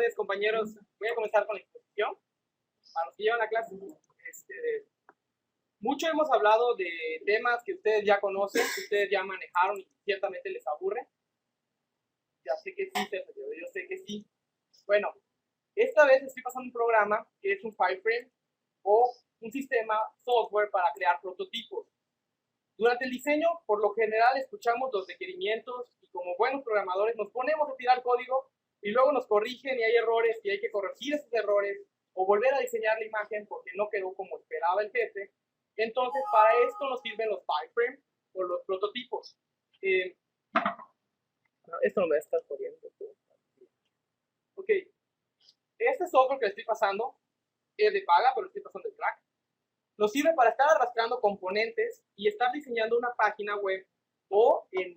tardes, compañeros. Voy a comenzar con la exposición. Para los que llevan la clase, mucho hemos hablado de temas que ustedes ya conocen, que ustedes ya manejaron y ciertamente les aburre. Ya sé que sí, yo sé que sí. Bueno, esta vez estoy pasando un programa que es un Fireframe o un sistema software para crear prototipos. Durante el diseño, por lo general, escuchamos los requerimientos y como buenos programadores nos ponemos a tirar código y luego nos corrigen y hay errores y hay que corregir esos errores o volver a diseñar la imagen porque no quedó como esperaba el jefe. Entonces, para esto nos sirven los wireframes o los prototipos. Esto no me está jodiendo. Ok. Este software que le estoy pasando es de paga, pero le estoy pasando el crack. Nos sirve para estar arrastrando componentes y estar diseñando una página web o en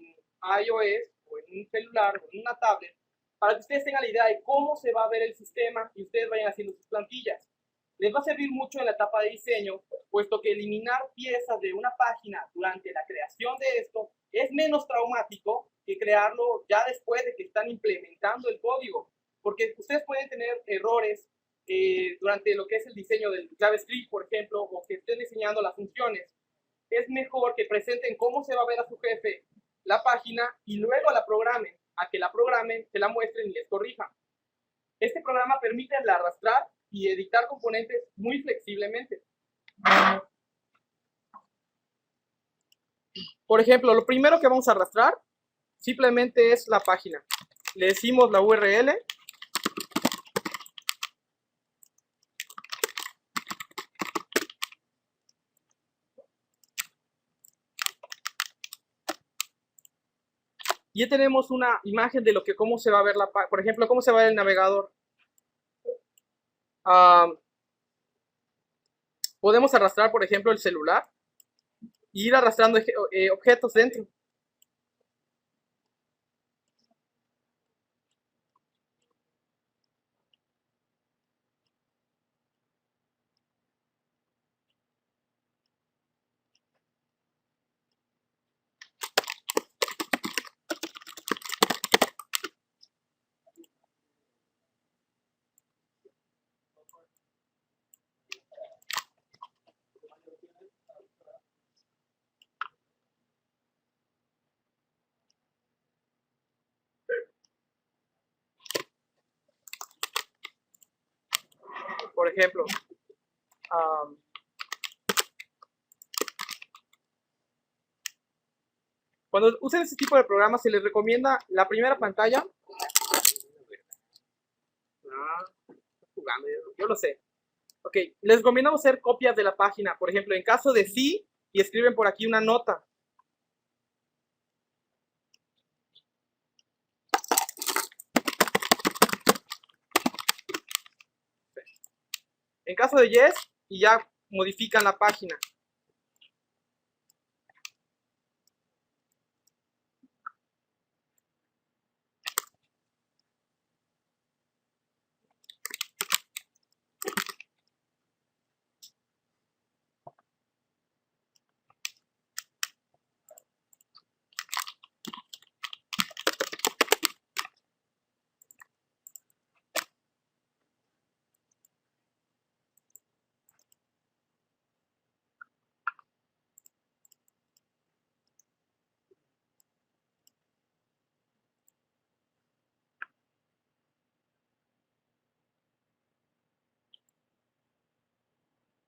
iOS o en un celular o en una tablet para que ustedes tengan la idea de cómo se va a ver el sistema y ustedes vayan haciendo sus plantillas. Les va a servir mucho en la etapa de diseño, puesto que eliminar piezas de una página durante la creación de esto es menos traumático que crearlo ya después de que están implementando el código, porque ustedes pueden tener errores durante lo que es el diseño del JavaScript, por ejemplo, o que estén diseñando las funciones. Es mejor que presenten cómo se va a ver a su jefe la página y luego la programen, a que la programen, se la muestren y les corrijan. Este programa permite arrastrar y editar componentes muy flexiblemente. Por ejemplo, lo primero que vamos a arrastrar simplemente es la página. Le decimos la URL. Ya tenemos una imagen de cómo se va a ver la página. Por ejemplo, cómo se va a ver el navegador. Podemos arrastrar, por ejemplo, el celular e ir arrastrando objetos dentro. Por ejemplo, cuando usen ese tipo de programas se les recomienda la primera pantalla. Jugando, yo lo sé. Ok, les recomendamos hacer copias de la página. Por ejemplo, en caso de sí, y escriben por aquí una nota. En caso de yes, y ya modifican la página.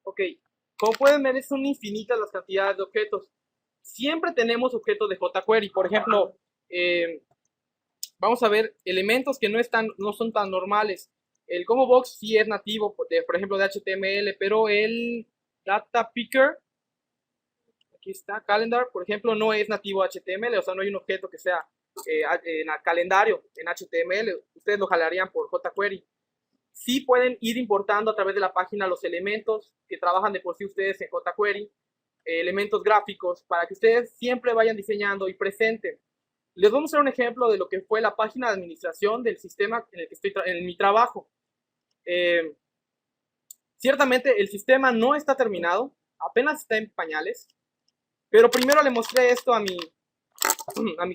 Ok, como pueden ver, son infinitas las cantidades de objetos. Siempre tenemos objetos de jQuery. Por ejemplo, vamos a ver elementos que no son tan normales. El combo box sí es nativo, por ejemplo, de HTML, pero el data picker, aquí está, calendar, por ejemplo, no es nativo HTML, o sea, no hay un objeto que sea en el calendario en HTML. Ustedes lo jalarían por jQuery. Sí pueden ir importando a través de la página los elementos que trabajan de por sí ustedes en jQuery, elementos gráficos, para que ustedes siempre vayan diseñando y presenten. Les vamos a hacer un ejemplo de lo que fue la página de administración del sistema en el que estoy en mi trabajo. Ciertamente el sistema no está terminado, apenas está en pañales, pero primero le mostré esto a mi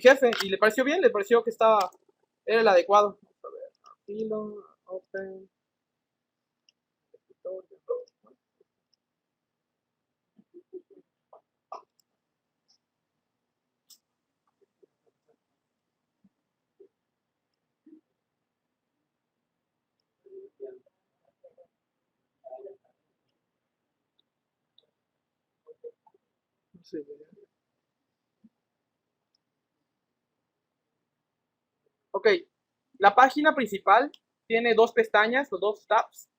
jefe y le pareció bien, le pareció que era el adecuado. Vamos a ver, Open. Sí. Ok, la página principal tiene dos pestañas o dos tabs.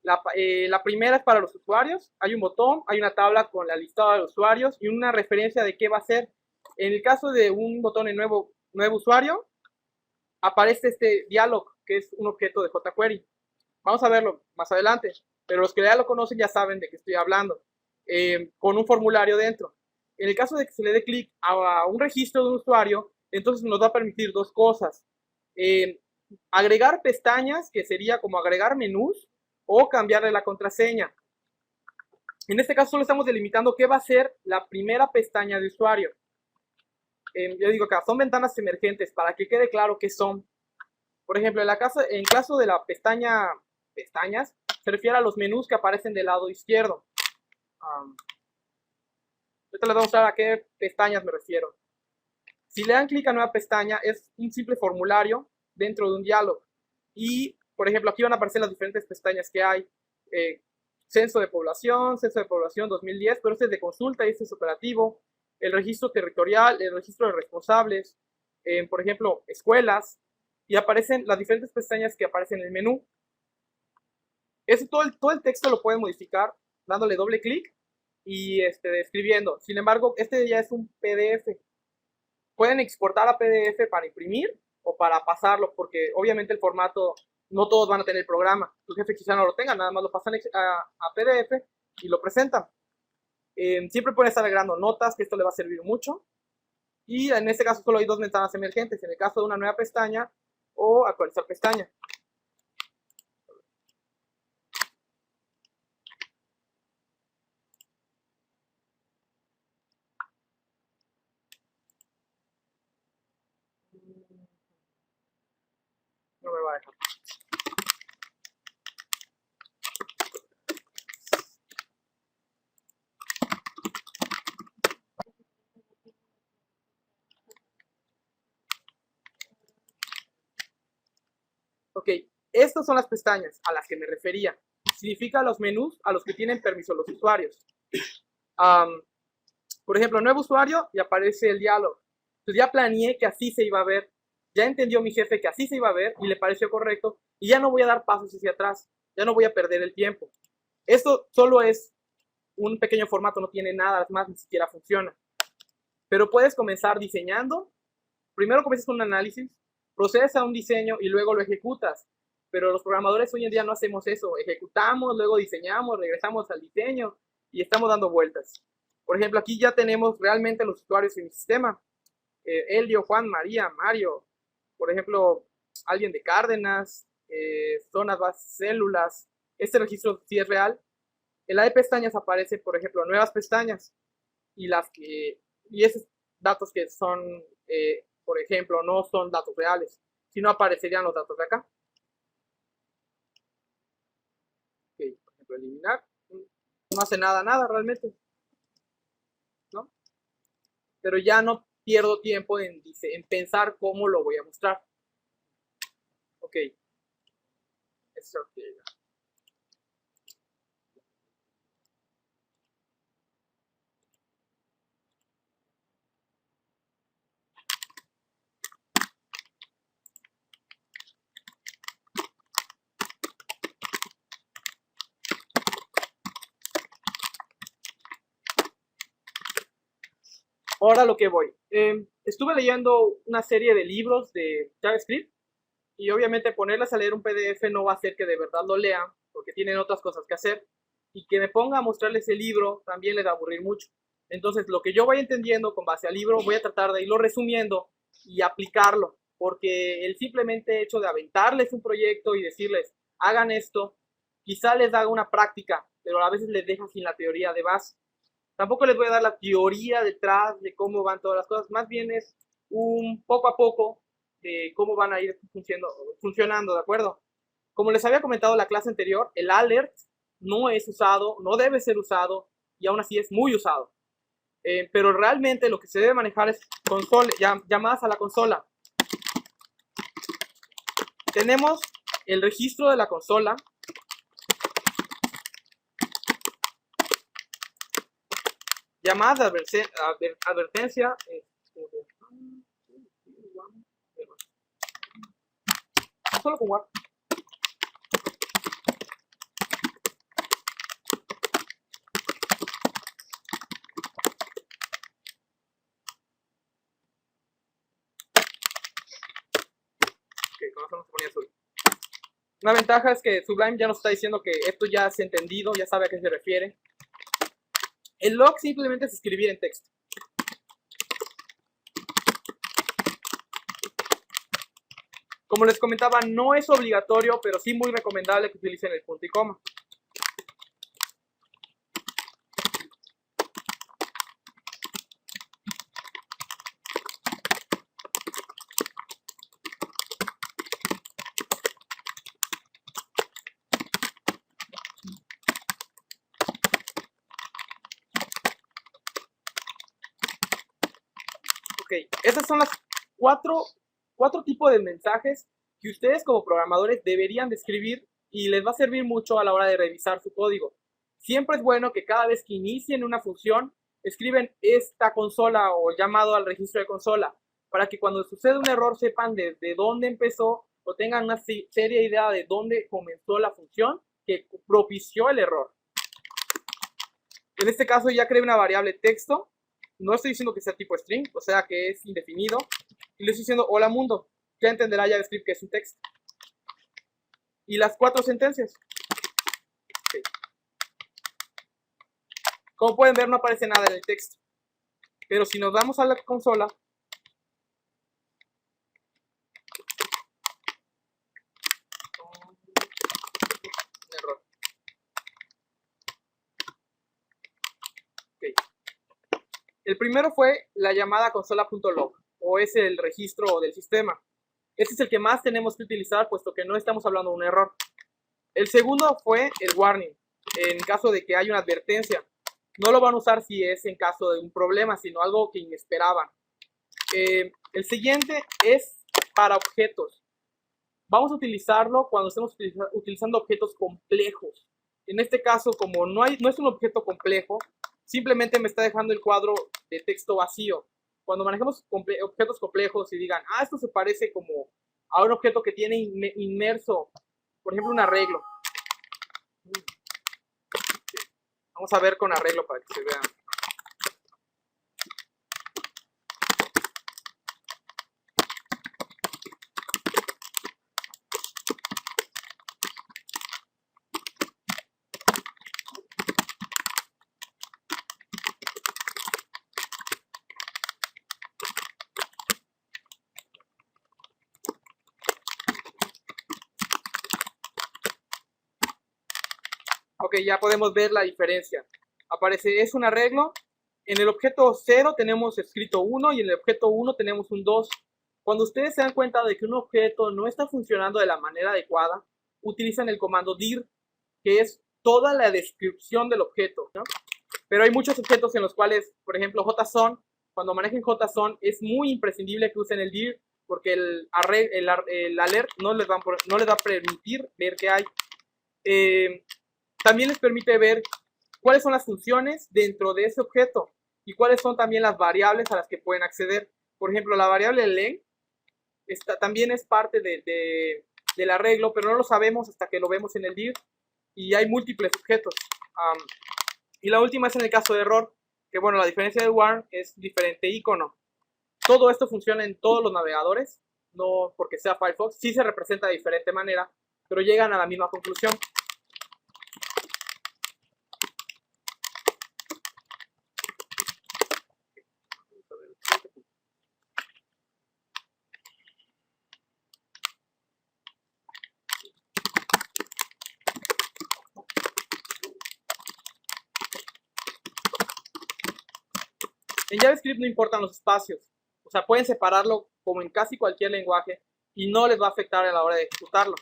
La primera es para los usuarios. Hay un botón, hay una tabla con la lista de usuarios y una referencia de qué va a ser. En el caso de un botón en nuevo usuario, aparece este dialog, que es un objeto de jQuery. Vamos a verlo más adelante, pero los que ya lo conocen ya saben de qué estoy hablando, con un formulario dentro. En el caso de que se le dé clic a un registro de un usuario, entonces nos va a permitir dos cosas. Agregar pestañas, que sería como agregar menús, o cambiarle la contraseña. En este caso solo estamos delimitando qué va a ser la primera pestaña de usuario. Yo digo acá, son ventanas emergentes, para que quede claro qué son. Por ejemplo, en caso de la pestañas, se refiere a los menús que aparecen del lado izquierdo. Ahorita les vamos a mostrar a qué pestañas me refiero. Si le dan clic a nueva pestaña, es un simple formulario dentro de un diálogo. Y, por ejemplo, aquí van a aparecer las diferentes pestañas que hay. Censo de población 2010, pero este es de consulta y este es operativo. El registro territorial, el registro de responsables, por ejemplo, escuelas, y aparecen las diferentes pestañas que aparecen en el menú. Todo el texto lo pueden modificar dándole doble clic y escribiendo. Sin embargo, este ya es un PDF. Pueden exportar a PDF para imprimir o para pasarlo, porque obviamente el formato, no todos van a tener el programa. Tu jefe quizá no lo tenga, nada más lo pasan a PDF y lo presentan. Siempre pueden estar agregando notas, que esto le va a servir mucho. Y en este caso solo hay dos ventanas emergentes, en el caso de una nueva pestaña o actualizar pestaña. No me va a dejar. Ok, estas son las pestañas a las que me refería. Significa los menús a los que tienen permiso los usuarios. Por ejemplo, nuevo usuario y aparece el diálogo. Entonces ya planeé que así se iba a ver. Ya entendió mi jefe que así se iba a ver y le pareció correcto. Y ya no voy a dar pasos hacia atrás. Ya no voy a perder el tiempo. Esto solo es un pequeño formato, no tiene nada más, ni siquiera funciona. Pero puedes comenzar diseñando. Primero comienzas con un análisis, procedes a un diseño y luego lo ejecutas. Pero los programadores hoy en día no hacemos eso. Ejecutamos, luego diseñamos, regresamos al diseño y estamos dando vueltas. Por ejemplo, aquí ya tenemos realmente los usuarios en mi sistema. Elio, Juan, María, Mario. Por ejemplo, alguien de Cárdenas, zonas, bases, células. Este registro sí es real. En la de pestañas aparece, por ejemplo, nuevas pestañas. Y esos datos que son, por ejemplo, no son datos reales, sino aparecerían los datos de acá. Okay, por ejemplo, eliminar. No hace nada realmente, ¿no? Pero ya no pierdo tiempo en pensar cómo lo voy a mostrar. Ok. Ahora lo que voy. Estuve leyendo una serie de libros de JavaScript y obviamente ponerlas a leer un PDF no va a hacer que de verdad lo lean porque tienen otras cosas que hacer y que me ponga a mostrarles el libro también les va a aburrir mucho. Entonces lo que yo voy entendiendo con base al libro voy a tratar de irlo resumiendo y aplicarlo, porque el simplemente hecho de aventarles un proyecto y decirles hagan esto, quizá les haga una práctica, pero a veces les deja sin la teoría de base. Tampoco les voy a dar la teoría detrás de cómo van todas las cosas, más bien es un poco a poco de cómo van a ir funcionando, ¿de acuerdo? Como les había comentado en la clase anterior, el alert no es usado, no debe ser usado y aún así es muy usado. Pero realmente lo que se debe manejar es llamadas a la consola. Tenemos el registro de la consola. Llamadas de advertencia. Solo con WAP. Con eso no se ponía azul. Una ventaja es que Sublime ya nos está diciendo que esto ya es entendido, ya sabe a qué se refiere. El log simplemente es escribir en texto. Como les comentaba, no es obligatorio, pero sí muy recomendable que utilicen el punto y coma. Ok, esas son las cuatro tipos de mensajes que ustedes como programadores deberían de escribir y les va a servir mucho a la hora de revisar su código. Siempre es bueno que cada vez que inicien una función, escriben esta consola o llamado al registro de consola, para que cuando sucede un error sepan desde dónde empezó o tengan una seria idea de dónde comenzó la función que propició el error. En este caso ya creé una variable texto. No estoy diciendo que sea tipo string, o sea que es indefinido. Y le estoy diciendo hola mundo. Ya entenderá JavaScript que es un texto. Y las 4 sentencias. Okay. Como pueden ver, no aparece nada en el texto. Pero si nos vamos a la consola, un error. Okay. El primero fue la llamada consola.log, o es el registro del sistema. Este es el que más tenemos que utilizar, puesto que no estamos hablando de un error. El segundo fue el warning, en caso de que haya una advertencia. No lo van a usar si es en caso de un problema, sino algo que inesperaban. El siguiente es para objetos. Vamos a utilizarlo cuando estemos utilizando objetos complejos. En este caso, como no es un objeto complejo, simplemente me está dejando el cuadro de texto vacío. Cuando manejemos objetos complejos y digan, esto se parece como a un objeto que tiene inmerso, por ejemplo, un arreglo. Vamos a ver con arreglo para que se vea. Ok, ya podemos ver la diferencia. Aparece, es un arreglo. En el objeto 0 tenemos escrito 1 y en el objeto 1 tenemos un 2. Cuando ustedes se dan cuenta de que un objeto no está funcionando de la manera adecuada, utilizan el comando dir, que es toda la descripción del objeto, ¿no? Pero hay muchos objetos en los cuales, por ejemplo, JSON, cuando manejen JSON es muy imprescindible que usen el dir, porque el alert no les va a permitir ver qué hay. También les permite ver cuáles son las funciones dentro de ese objeto y cuáles son también las variables a las que pueden acceder. Por ejemplo, la variable len también es parte del arreglo, pero no lo sabemos hasta que lo vemos en el dir y hay múltiples objetos. Y la última es en el caso de error, que bueno, la diferencia de warn es diferente icono. Todo esto funciona en todos los navegadores, no porque sea Firefox, sí se representa de diferente manera, pero llegan a la misma conclusión. En JavaScript no importan los espacios, o sea, pueden separarlo como en casi cualquier lenguaje y no les va a afectar a la hora de ejecutarlo.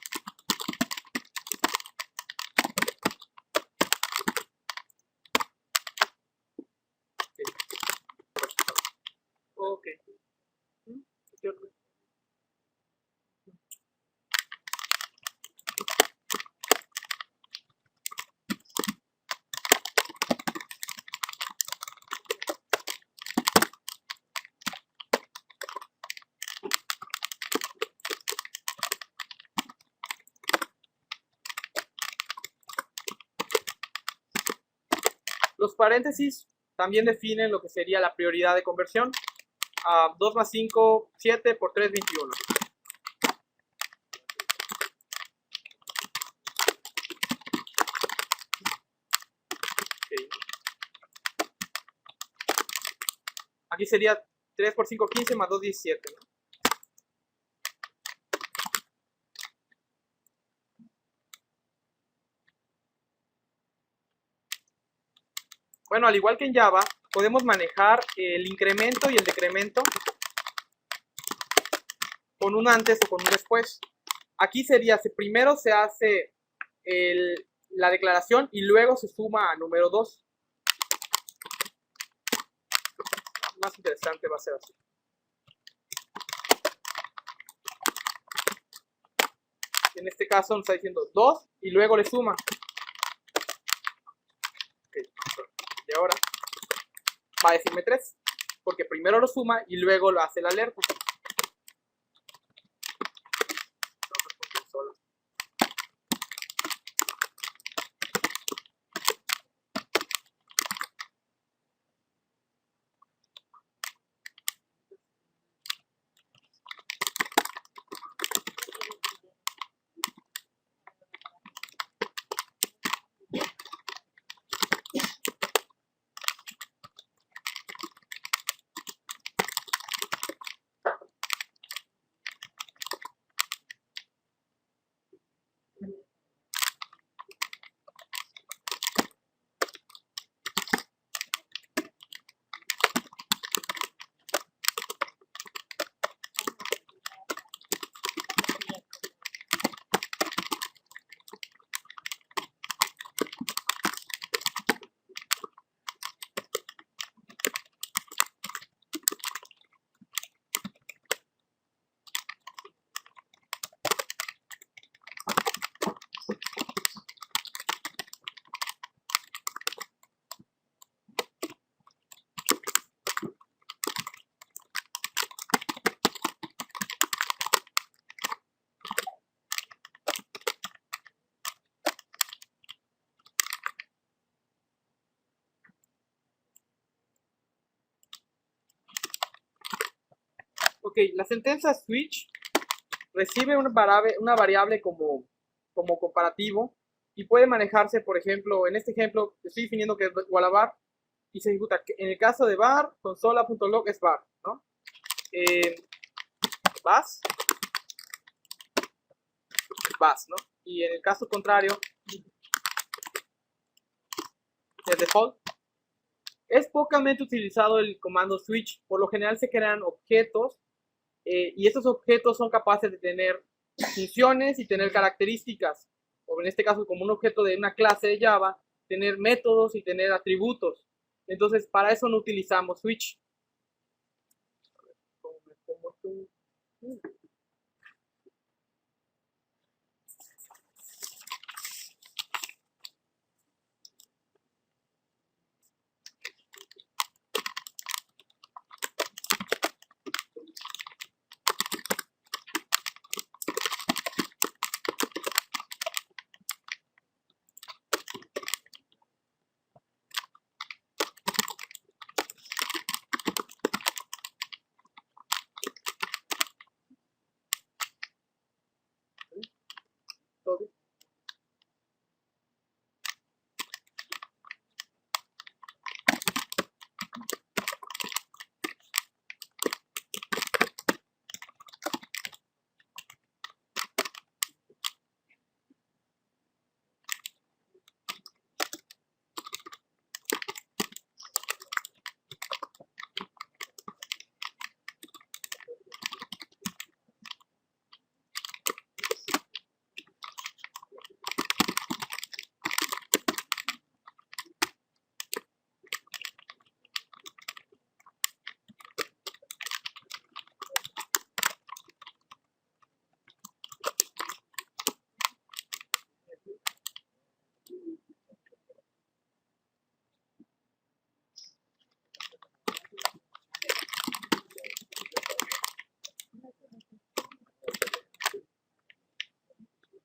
Los paréntesis también definen lo que sería la prioridad de conversión. 2 más 5, 7 por 3, 21. Okay. Aquí sería 3 por 5, 15 más 2, 17, ¿no? Bueno, al igual que en Java, podemos manejar el incremento y el decremento con un antes o con un después. Aquí sería, primero se hace la declaración y luego se suma a número 2. Más interesante va a ser así. En este caso nos está diciendo 2 y luego le suma. Okay. Y ahora va a decirme 3, porque primero lo suma y luego lo hace el alerta. Ok, la sentencia switch recibe una variable como comparativo y puede manejarse, por ejemplo, en este ejemplo estoy definiendo que es igual a var y se ejecuta. En el caso de var, consola.log es var, ¿no? Vas, ¿no? Y en el caso contrario, el default. Es pocamente utilizado el comando switch. Por lo general se crean objetos y estos objetos son capaces de tener funciones y tener características. O en este caso, como un objeto de una clase de Java, tener métodos y tener atributos. Entonces, para eso no utilizamos switch. ¿Todo?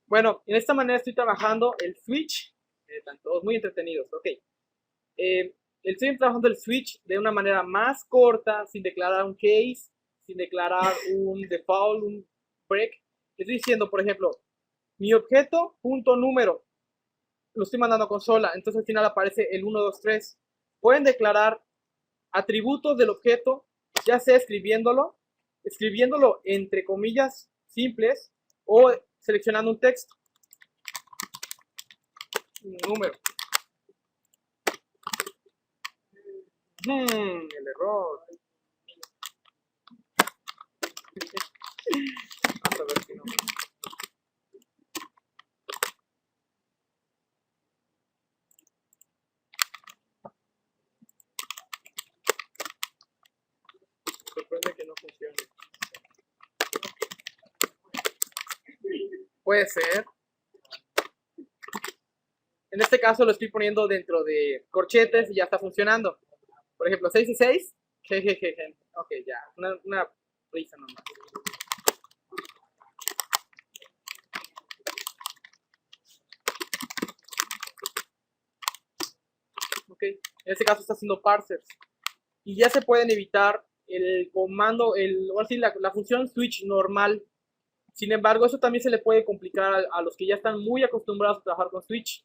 Bueno, en esta manera estoy trabajando el switch. Están todos muy entretenidos. Ok. Estoy trabajando el switch de una manera más corta, sin declarar un case, sin declarar un default, un break. Estoy diciendo, por ejemplo, mi objeto, punto número, lo estoy mandando a consola, entonces al final aparece el 1, 2, 3. Pueden declarar atributos del objeto, ya sea escribiéndolo entre comillas simples o seleccionando un texto, un número. El error. Vamos a ver si no. Sorprende que no funcione. Puede ser. En este caso lo estoy poniendo dentro de corchetes y ya está funcionando. Por ejemplo, 6 y 6. Jejeje. Ok, ya. Una risa nomás. Ok. En este caso está haciendo parsers. Y ya se pueden evitar el comando, ahora sí, la función switch normal. Sin embargo, eso también se le puede complicar a los que ya están muy acostumbrados a trabajar con switch.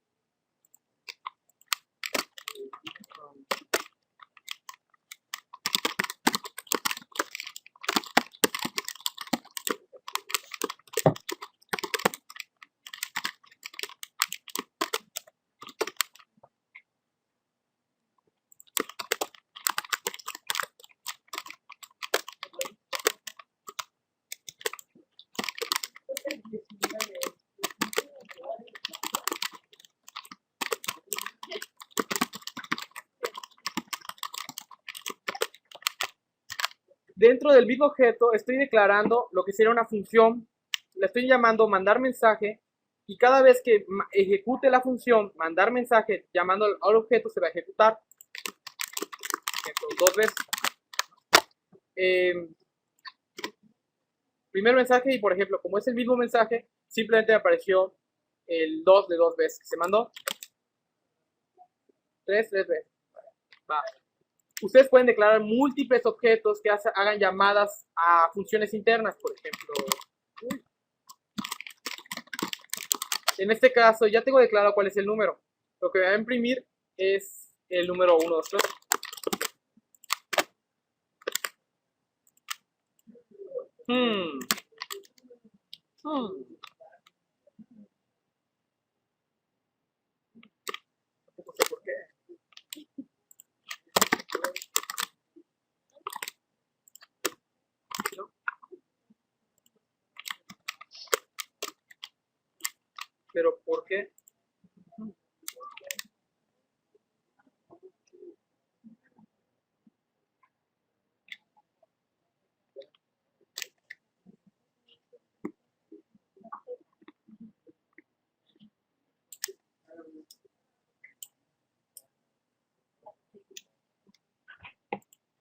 Dentro del mismo objeto estoy declarando lo que sería una función, la estoy llamando mandar mensaje, y cada vez que ejecute la función mandar mensaje llamando al objeto se va a ejecutar. Ejemplo, 2 veces. Primer mensaje, y por ejemplo, como es el mismo mensaje, simplemente me apareció el 2 de 2 veces que se mandó. 3 veces. Va. Ustedes pueden declarar múltiples objetos que hagan llamadas a funciones internas, por ejemplo. En este caso ya tengo declarado cuál es el número. Lo que voy a imprimir es el número 1, 2, 3. Tampoco sé por qué. ¿No? Pero ¿por qué?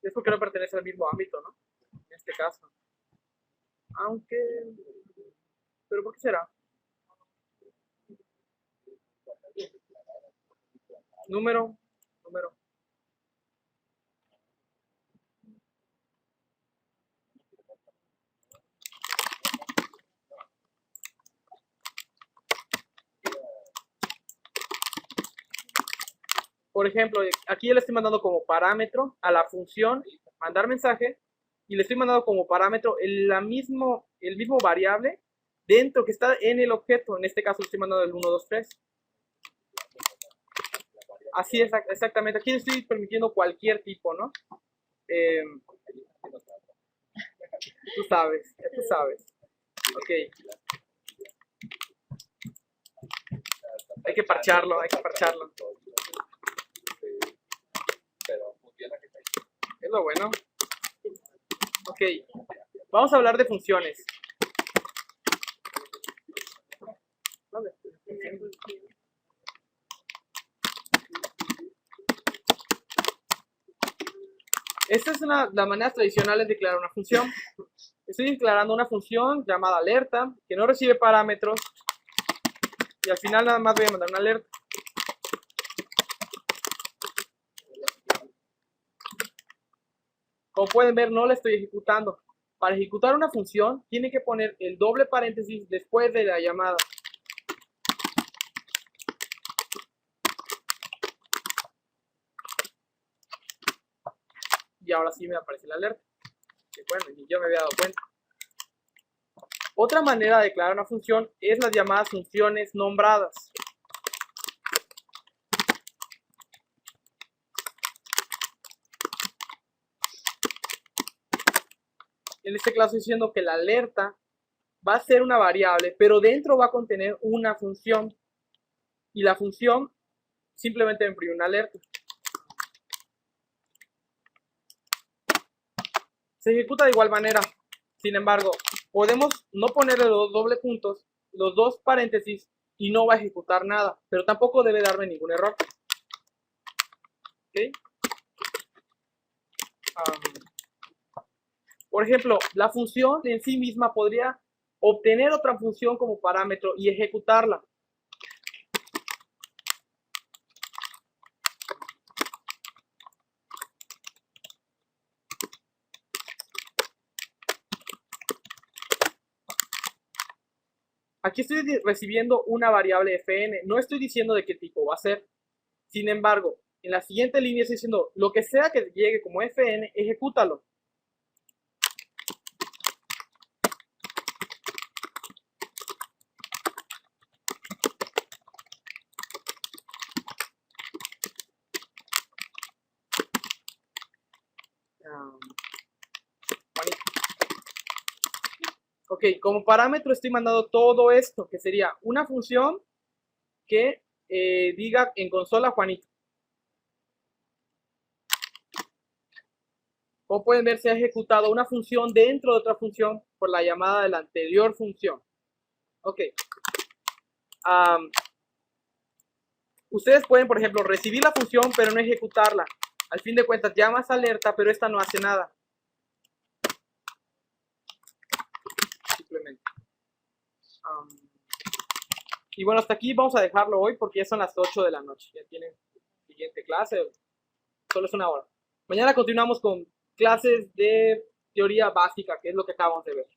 Es porque no pertenece al mismo ámbito, ¿no? En este caso. Aunque... ¿Pero por qué será? Número. Por ejemplo, aquí le estoy mandando como parámetro a la función mandar mensaje, y le estoy mandando como parámetro el mismo variable dentro que está en el objeto. En este caso le estoy mandando el 1, 2, 3. Así es, exactamente. Aquí le estoy permitiendo cualquier tipo, ¿no? Tú sabes. Ok. Hay que parcharlo. Es lo bueno. Ok. Vamos a hablar de funciones. Esta es la manera tradicional de declarar una función. Estoy declarando una función llamada alerta, que no recibe parámetros, y al final nada más voy a mandar una alerta. Como pueden ver, no la estoy ejecutando. Para ejecutar una función, tiene que poner el doble paréntesis después de la llamada. Y ahora sí me aparece la alerta. Que bueno, ni yo me había dado cuenta. Otra manera de declarar una función es las llamadas funciones nombradas. En este caso estoy diciendo que la alerta va a ser una variable, pero dentro va a contener una función. Y la función simplemente me imprime una alerta. Se ejecuta de igual manera. Sin embargo, podemos no ponerle los doble puntos, los dos paréntesis, y no va a ejecutar nada, pero tampoco debe darme ningún error. ¿Okay? Por ejemplo, la función en sí misma podría obtener otra función como parámetro y ejecutarla. Aquí estoy recibiendo una variable fn, no estoy diciendo de qué tipo va a ser. Sin embargo, en la siguiente línea estoy diciendo, lo que sea que llegue como fn, ejecútalo. Ok, como parámetro estoy mandando todo esto, que sería una función que diga en consola Juanito. Como pueden ver, se ha ejecutado una función dentro de otra función por la llamada de la anterior función. Ok. Ustedes pueden, por ejemplo, recibir la función pero no ejecutarla. Al fin de cuentas, llamas alerta, pero esta no hace nada. Simplemente. Y bueno, hasta aquí vamos a dejarlo hoy porque ya son las 8 de la noche. Ya tienen siguiente clase. Solo es una hora. Mañana continuamos con clases de teoría básica, que es lo que acabamos de ver.